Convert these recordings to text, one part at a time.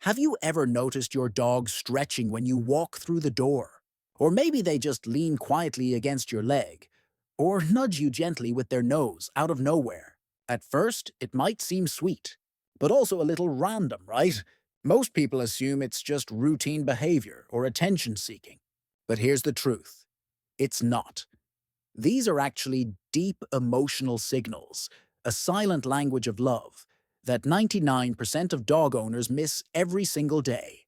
Have you ever noticed your dog stretching when you walk through the door? Or maybe they just lean quietly against your leg, or nudge you gently with their nose out of nowhere. At first, it might seem sweet, but also a little random, right? Most people assume it's just routine behavior or attention seeking. But here's the truth. It's not. These are actually deep emotional signals, a silent language of love that 99% of dog owners miss every single day.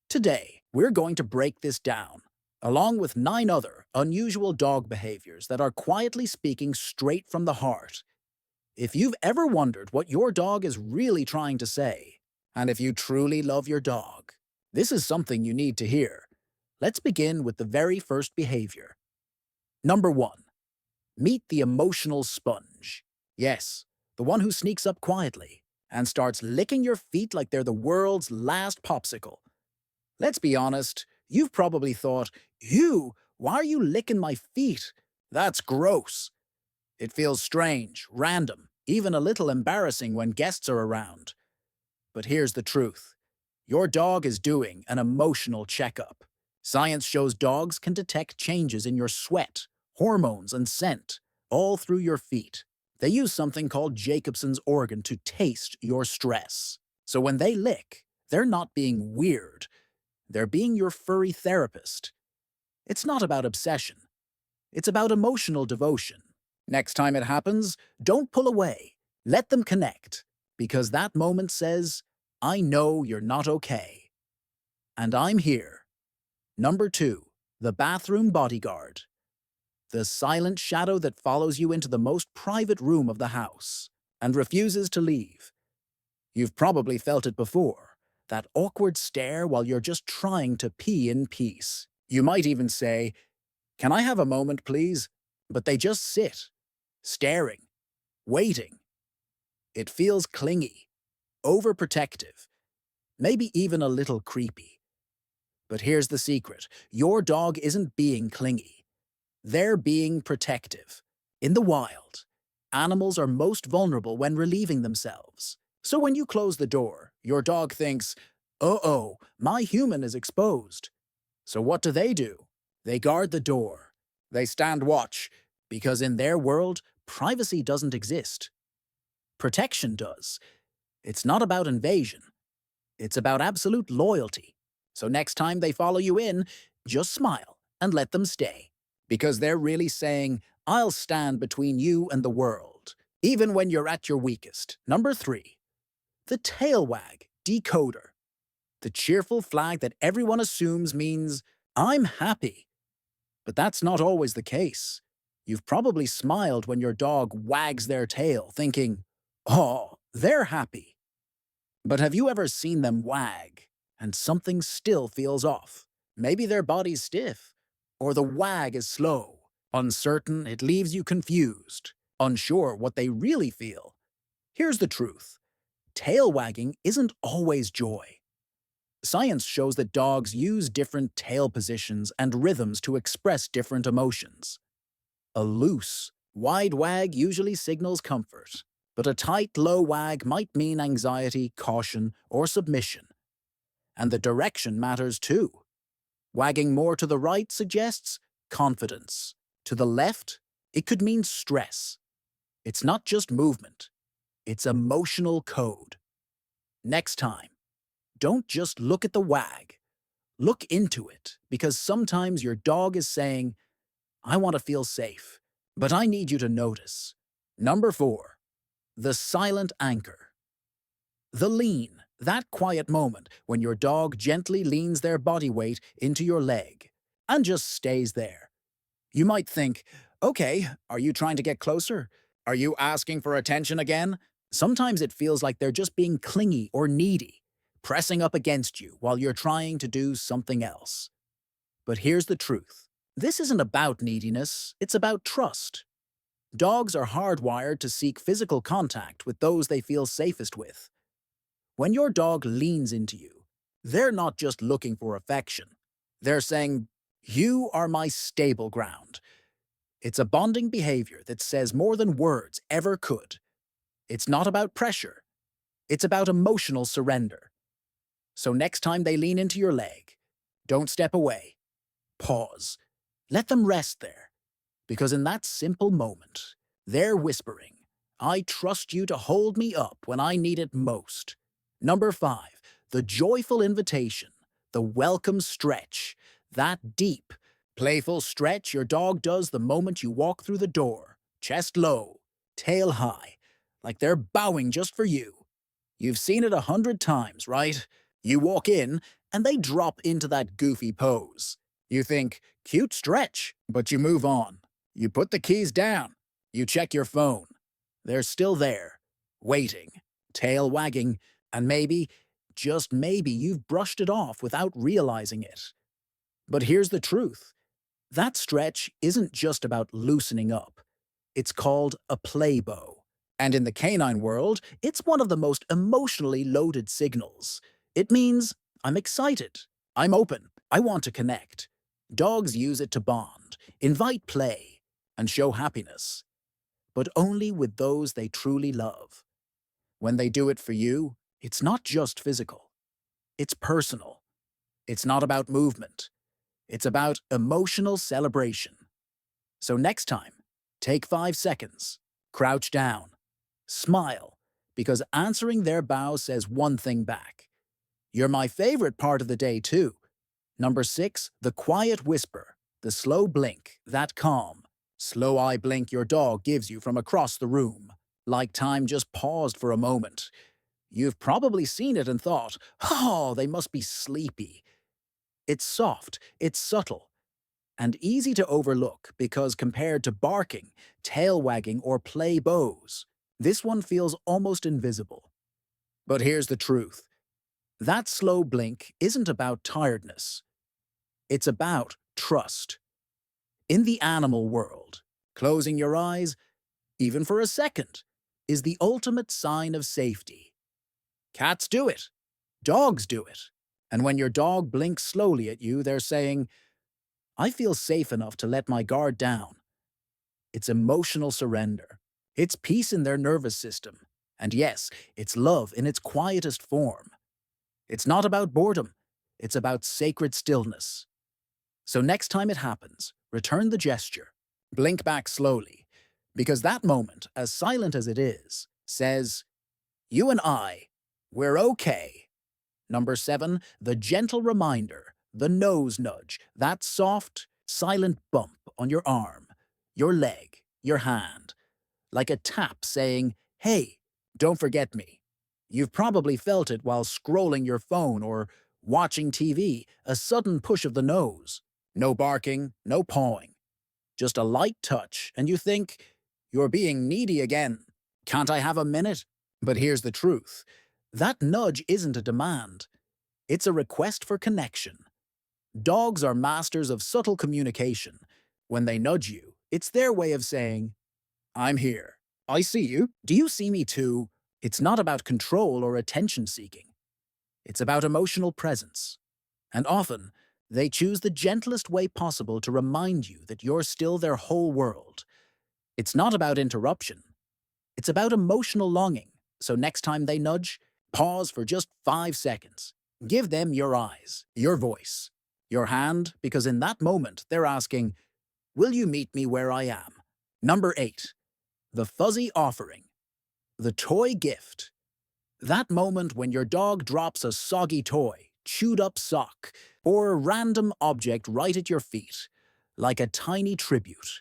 Today, we're going to break this down, along with 9 other unusual dog behaviors that are quietly speaking straight from the heart. If you've ever wondered what your dog is really trying to say, and if you truly love your dog, this is something you need to hear. Let's begin with the very first behavior. Number 1. Meet the emotional sponge. Yes, the one who sneaks up quietly and starts licking your feet like they're the world's last popsicle. Let's be honest, you've probably thought, "Ew, why are you licking my feet? That's gross." It feels strange, random, even a little embarrassing when guests are around. But here's the truth. Your dog is doing an emotional checkup. Science shows dogs can detect changes in your sweat, hormones, and scent, all through your feet. They use something called Jacobson's organ to taste your stress. So when they lick, they're not being weird. They're being your furry therapist. It's not about obsession. It's about emotional devotion. Next time it happens, don't pull away. Let them connect, because that moment says, "I know you're not okay. And I'm here." Number 2. The bathroom bodyguard. The silent shadow that follows you into the most private room of the house and refuses to leave. You've probably felt it before, that awkward stare while you're just trying to pee in peace. You might even say, "Can I have a moment, please?" But they just sit, staring, waiting. It feels clingy, overprotective, maybe even a little creepy. But here's the secret. Your dog isn't being clingy. They're being protective. In the wild, animals are most vulnerable when relieving themselves. So when you close the door, your dog thinks, "Uh-oh, my human is exposed." So what do? They guard the door. They stand watch, because in their world, privacy doesn't exist. Protection does. It's not about invasion. It's about absolute loyalty. So next time they follow you in, just smile and let them stay. Because they're really saying, "I'll stand between you and the world," even when you're at your weakest. Number 3. The tail wag decoder. The cheerful flag that everyone assumes means, "I'm happy." But that's not always the case. You've probably smiled when your dog wags their tail, thinking, "Oh, they're happy." But have you ever seen them wag, and something still feels off? Maybe their body's stiff, or the wag is slow. Uncertain, it leaves you confused, unsure what they really feel. Here's the truth. Tail wagging isn't always joy. Science shows that dogs use different tail positions and rhythms to express different emotions. A loose, wide wag usually signals comfort, but a tight, low wag might mean anxiety, caution, or submission. And the direction matters too. Wagging more to the right suggests confidence. To the left, it could mean stress. It's not just movement. It's emotional code. Next time, don't just look at the wag. Look into it, because sometimes your dog is saying, "I want to feel safe, but I need you to notice." Number 4. The silent anchor. The lean, that quiet moment when your dog gently leans their body weight into your leg and just stays there. You might think, "Okay, are you trying to get closer? Are you asking for attention again?" Sometimes it feels like they're just being clingy or needy, pressing up against you while you're trying to do something else. But here's the truth. This isn't about neediness, it's about trust. Dogs are hardwired to seek physical contact with those they feel safest with. When your dog leans into you, they're not just looking for affection. They're saying, "You are my stable ground." It's a bonding behavior that says more than words ever could. It's not about pressure. It's about emotional surrender. So next time they lean into your leg, don't step away. Pause. Let them rest there, because in that simple moment, they're whispering, I trust you to hold me up when I need it most. Number 5, the joyful invitation, the welcome stretch, that deep, playful stretch your dog does the moment you walk through the door, chest low, tail high, like they're bowing just for you. You've seen it 100 times, right? You walk in, and they drop into that goofy pose. You think, cute stretch, but you move on. You put the keys down. You check your phone. They're still there, waiting, tail wagging, and maybe, just maybe, you've brushed it off without realizing it. But here's the truth. That stretch isn't just about loosening up. It's called a play bow. And in the canine world, it's one of the most emotionally loaded signals. It means, I'm excited, I'm open, I want to connect. Dogs use it to bond, invite play, and show happiness. But only with those they truly love. When they do it for you, it's not just physical. It's personal. It's not about movement. It's about emotional celebration. So next time, take 5 seconds, crouch down, smile, because answering their bow says one thing back. You're my favorite part of the day, too. Number 6, the quiet whisper, the slow blink, that calm, slow eye blink your dog gives you from across the room, like time just paused for a moment. You've probably seen it and thought, oh, they must be sleepy. It's soft, it's subtle, and easy to overlook because compared to barking, tail wagging, or play bows, this one feels almost invisible. But here's the truth. That slow blink isn't about tiredness. It's about trust. In the animal world, closing your eyes, even for a second, is the ultimate sign of safety. Cats do it. Dogs do it. And when your dog blinks slowly at you, they're saying, I feel safe enough to let my guard down. It's emotional surrender. It's peace in their nervous system. And yes, it's love in its quietest form. It's not about boredom. It's about sacred stillness. So next time it happens, return the gesture. Blink back slowly. Because that moment, as silent as it is, says, you and I, we're okay. Number 7, the gentle reminder, the nose nudge, that soft, silent bump on your arm, your leg, your hand, like a tap saying, hey, don't forget me. You've probably felt it while scrolling your phone or watching TV, a sudden push of the nose. No barking, no pawing, just a light touch, and you think, you're being needy again. Can't I have a minute? But here's the truth. That nudge isn't a demand. It's a request for connection. Dogs are masters of subtle communication. When they nudge you, it's their way of saying, I'm here. I see you. Do you see me too? It's not about control or attention seeking. It's about emotional presence. And often, they choose the gentlest way possible to remind you that you're still their whole world. It's not about interruption. It's about emotional longing. So next time they nudge, pause for just 5 seconds. Give them your eyes, your voice, your hand, because in that moment they're asking, will you meet me where I am? Number 8, the fuzzy offering, the toy gift. That moment when your dog drops a soggy toy, chewed up sock, or a random object right at your feet, like a tiny tribute.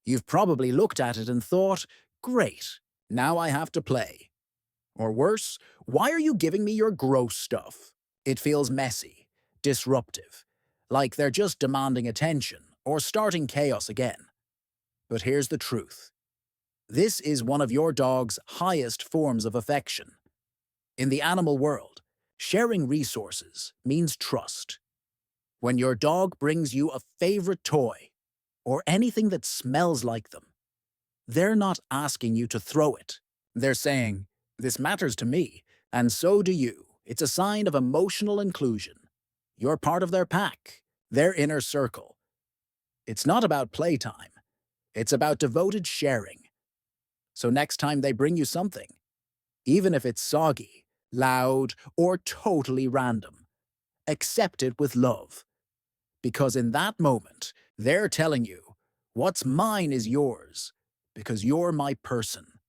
You've probably looked at it and thought, great, now I have to play. Or worse, why are you giving me your gross stuff? It feels messy, disruptive, like they're just demanding attention or starting chaos again. But here's the truth. This is one of your dog's highest forms of affection. In the animal world, sharing resources means trust. When your dog brings you a favorite toy or anything that smells like them, they're not asking you to throw it. They're saying, this matters to me, and so do you. It's a sign of emotional inclusion. You're part of their pack, their inner circle. It's not about playtime. It's about devoted sharing. So next time they bring you something, even if it's soggy, loud, or totally random. Accept it with love, because in that moment, they're telling you, what's mine is yours, because you're my person.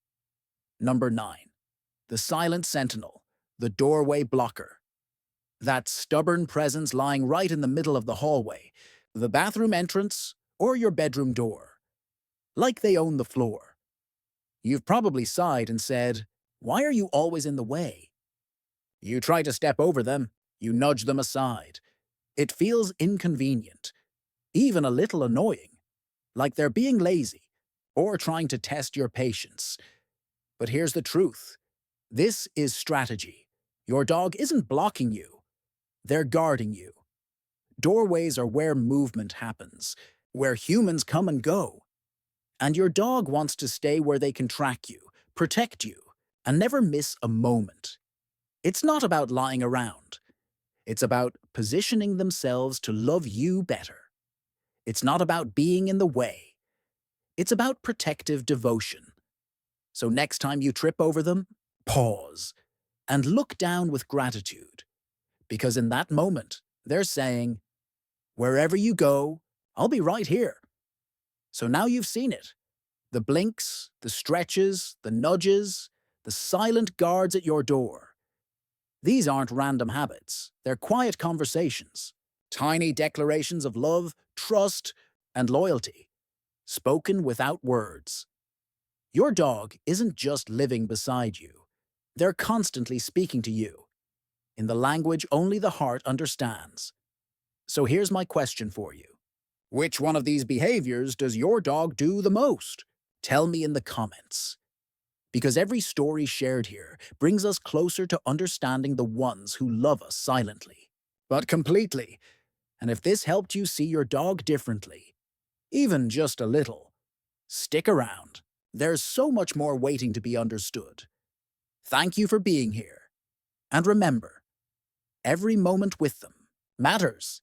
Number 9. The silent sentinel, the doorway blocker. That stubborn presence lying right in the middle of the hallway, the bathroom entrance, or your bedroom door. Like they own the floor. You've probably sighed and said, "Why are you always in the way?" You try to step over them, you nudge them aside. It feels inconvenient, even a little annoying, like they're being lazy or trying to test your patience. But here's the truth. This is strategy. Your dog isn't blocking you. They're guarding you. Doorways are where movement happens, where humans come and go. And your dog wants to stay where they can track you, protect you, and never miss a moment. It's not about lying around. It's about positioning themselves to love you better. It's not about being in the way. It's about protective devotion. So next time you trip over them, pause and look down with gratitude. Because in that moment, they're saying, "Wherever you go, I'll be right here." So now you've seen it. The blinks, the stretches, the nudges, the silent guards at your door. These aren't random habits. They're quiet conversations. Tiny declarations of love, trust, and loyalty. Spoken without words. Your dog isn't just living beside you. They're constantly speaking to you, in the language only the heart understands. So here's my question for you. Which one of these behaviors does your dog do the most? Tell me in the comments. Because every story shared here brings us closer to understanding the ones who love us silently, but completely. And if this helped you see your dog differently, even just a little, stick around. There's so much more waiting to be understood. Thank you for being here. And remember, every moment with them matters.